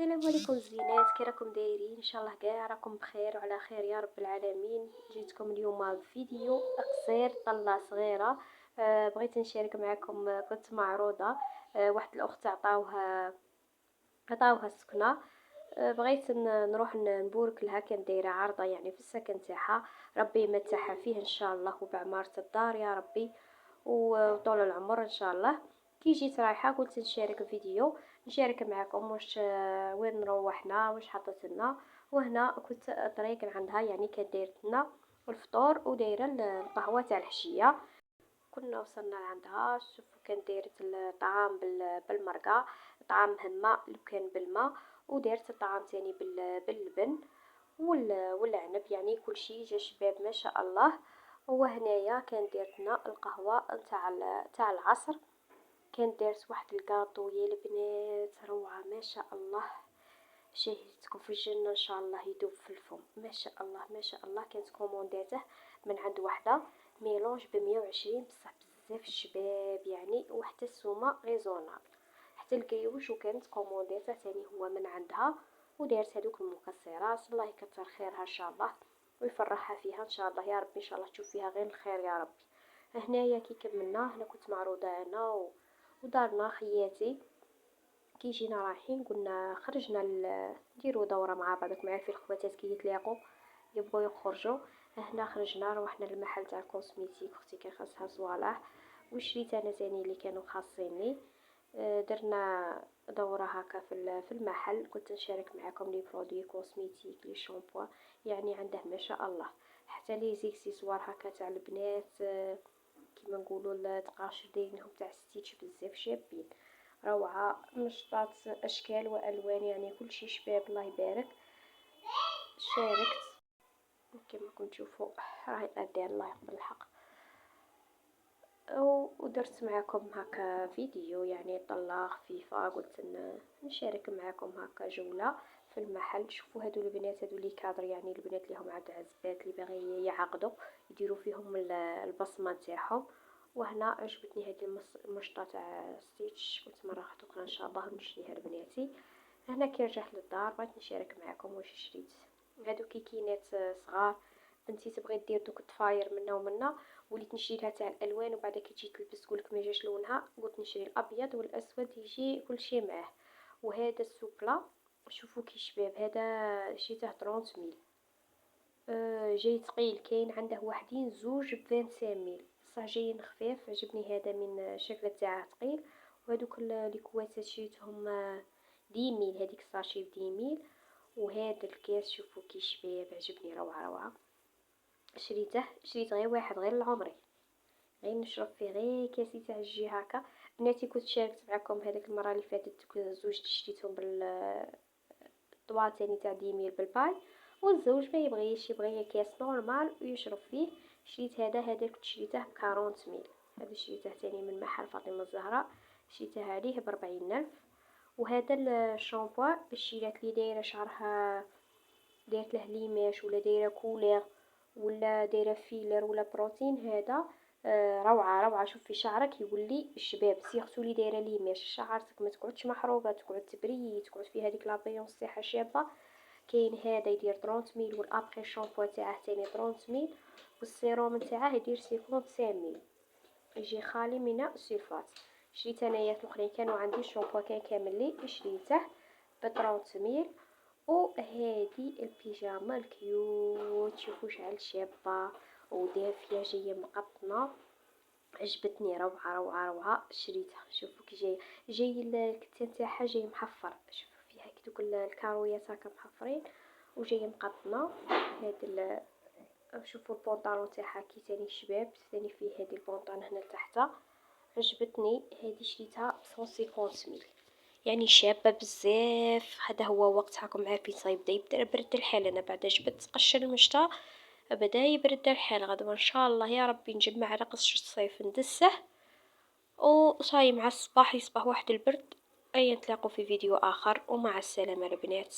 السلام عليكم الزينات، كي راكم دايرين؟ ان شاء الله كاع راكم بخير وعلى خير يا رب العالمين. جيتكم اليوم بفيديو قصير طلة صغيره. بغيت نشارك معكم. كنت معروضه. واحد الاخت عطاوها السكنه. بغيت نروح نبورك لها. كان دايره عارضه يعني في السكن تاعها. ربي يمتعها فيه ان شاء الله وبعمارة الدار يا ربي وطول العمر ان شاء الله. كي جيت رايحه قلت نشارك فيديو، نشارك معكم واش وين روحنا واش حطت لنا. وهنا كنت طريق عندها يعني كانت دايرت لنا الفطور ودايره القهوه تاع الحشيه. كنا وصلنا لعندها. شوفوا كان دايرت الطعام بالمرقه، طعام هما لو كان بالماء، ودارت الطعام تاني باللبن والعنب، يعني كل شيء جا شباب ما شاء الله. وهنايا كان دارتنا القهوه تاع العصر. كان دارت واحد الكاطو يا البنات روعه ما شاء الله. شهيتكم في الجنه ان شاء الله يدوب في الفم ما شاء الله ما شاء الله. كانت كومونداته من عند وحده ميلونج ب120 بصح بزاف شباب يعني، وحتى السومه ريزونابل حتى الكيوش. وكانت كومونداته تاني هو من عندها ودارت هذوك المكسرات. الله يكثر خيرها ان شاء الله ويفرحها فيها ان شاء الله يا ربي. ان شاء الله تشوف فيها غير الخير يا ربي. هنايا كي كملنا هنا كنت معروضه انا ودارنا خياتي. كي جينا رايحين قلنا خرجنا نديرو دوره مع بعضك معايا في الخواتات كي يتلاقوا يبغوا يخرجوا. هنا خرجنا روحنا للمحل تاع الكوسميتيك، اختي كان خاصها صوالح وشريت انا تاني اللي كانوا خاصيني. درنا دوره هكا في المحل. كنت نشارك معكم لي برودوي كوسميتيك لي شامبو يعني عنده ما شاء الله. حتى لي زيكسيسوار هكا تاع البنات، كيما نقولوا التقاشر دايرينهم تاع ستيتش بزاف شابين روعه. نشطات اشكال والوان يعني كل شيء شباب الله يبارك. شاركت كما راكم تشوفوا راهي الاداء الله يقبل الحق. ودرت معكم هكا فيديو يعني طلة خفيفة. قلت نشارك معكم هكا جولة في المحل. شوفوا هادو البنات هادو لي كادر يعني البنات اللي هم عاد عزبات اللي باغي يعقدوا يديروا فيهم البصمه تاعهم. وهنا عجبتني هذه المشطه تاع ستيتش. قلت مره اخرى ان شاء الله نشريها لبناتي. هنا كي رجعت للدار بغيت نشارك معكم واش شريت. هادو كيكينات صغار. بنتي تبغي دير دوك الطفاير منا ومنا، وليت نشري لها تاع الالوان وبعد كي تجي تلبس تقولك ما جاش لونها، قلت نشري الابيض والاسود يجي كل شيء معاه. وهذا السوبلا شوفوا كي شباب هذا شريته 30 ميل. جاي ثقيل. كاين عنده وحدين زوج ب25 ميل صح جايين خفيف. عجبني هذا من شكل تاعه ثقيل. وهذوك لي كواسات شريتهم 10 ميل. هذيك الساشي ب10 ميل. وهذا الكاس شوفوا كي شباب عجبني روعه روعه. شريت غير واحد غير لعمري، غير نشرب فيه غير كاسي تاع الجي هكا. بناتي كنت شاركت معكم هذيك المره اللي فاتت زوج شريتهم الطوال تاني تاع 10 ميل بالباي. والزوج ما يبغيش، يبغي كاس نورمال ويشرب فيه. شريت هذا كنت شريته ب 40 ميل. هذا شريته تاني من محل فاطمه الزهراء، شريته عليه ب40 ألف. وهذا الشامبو الشيلات اللي دايره شعرها دايرت له ليماش ولا دايره كولير ولا دايره فيلر ولا بروتين، هذا روعه روعه. شوفي شعرك يولي الشباب سيرتو لي دايره ليماش شعرتك ما تقعدش محروقه، تقعد تبري، تقعد فيها هذيك لابيونس تاعها شابه. كاين هذا يدير 30 ميل والابخي شامبو تاعه تاني 30 ميل والسيروم تاعه يدير 55 ميل يجي خالي من السلفات. شريت انايا الاخرين كانوا عندي الشامبو كان كامل لي شريته ب 30 ميل. وهذه البيجامه الكيوت شوفوا شعل شابه ودافيه جايه مقطنه عجبتني روعه روعه روعه. شريتها شوفوا كي جاي الكتان تاعها جاي محفر. شوفوا فيها كي دوك الكارويات هكا محفرين وجايه مقطنه. هاد شوفوا البونطالون تاعها كي تاني شباب ثاني فيه هذه البونطان هنا لتحت عجبتني. هذه شريتها ب 150 ميل يعني شابه بزاف. هذا هو وقت راكم عارفين صايبدا يبدا برد الحال. انا بعد جبت قشر المشتا بدا يبرد الحال. غدوه ان شاء الله يا ربي نجمع على قش الصيف ندسه وصاي مع الصباح يصبح واحد البرد. اي نتلاقوا في فيديو اخر ومع السلامه البنات.